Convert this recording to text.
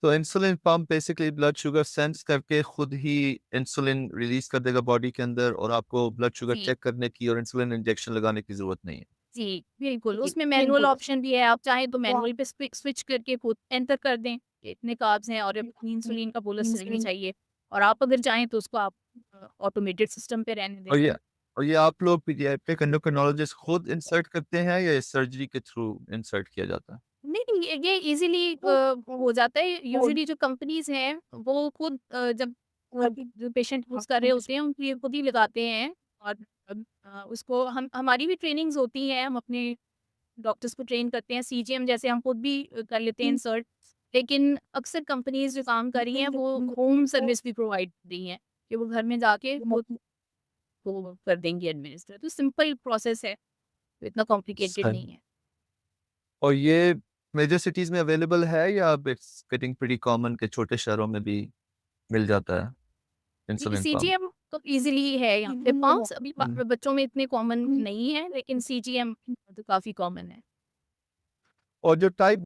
तो insulin pump basically blood sugar sense करके खुद ही इंसुलिन रिलीज कर देगा बॉडी के अंदर और आपको ब्लड शुगर जी, चेक करने की और इंसुलिन इंजेक्शन लगाने की जरूरत नहीं है। जी, बिल्कुल, जी, उसमें मैनुअल बिल्कुल। ऑप्शन भी है, आप चाहें तो मैनुअल पे स्विच करके खुद एंटर कर दें, कि इतने कार्ब्स हैं और इतनी इंसुलिन का बोलस चलनी चाहिए और आप अगर चाहें तो उसको आप ऑटोमेटेड सिस्टम पे रहने दें। और ये और ये आप लोग पीडियाट्रिक एंडोक्रिनोलॉजिस्ट खुद इंसर्ट करते हैं या सर्जरी के थ्रू इंसर्ट किया जाता है? नहीं, नहीं, ये ईज़िली हो जाता है, यूजुअली जो कंपनीज़ हैं, वो खुद जब जो पेशेंट यूज़ कर रहे होते हैं, उनके लिए खुद ही लगाते हैं और उसको हम हमारी भी ट्रेनिंग्स होती हैं, हम अपने डॉक्टर्स को ट्रेन करते हैं, सीजीएम जैसे हम खुद भी कर लेते हैं इंसर्ट। लेकिन अक्सर कंपनीज़ जो काम कर रही हैं, वो होम सर्विस भी प्रोवाइड कर रही हैं, कि वो घर में जाके खुद वो कर देंगी एडमिनिस्टर। तो सिंपल प्रोसेस है, तो इतना कॉम्प्लिकेटेड नहीं सही। है। और ये मेजर सिटीज में अवेलेबल है या इट्स गेटिंग प्रीटी कॉमन के छोटे शहरों में भी मिल जाता है जी, इंसुलिन पंप? सीजीएम तो ईज़िली है यहाँ पे, पम्प्स अभी हम्म। बच्चों में इतने कॉमन नहीं है, लेकिन सीजीएम तो काफ़ी कॉमन है। और जो टाइप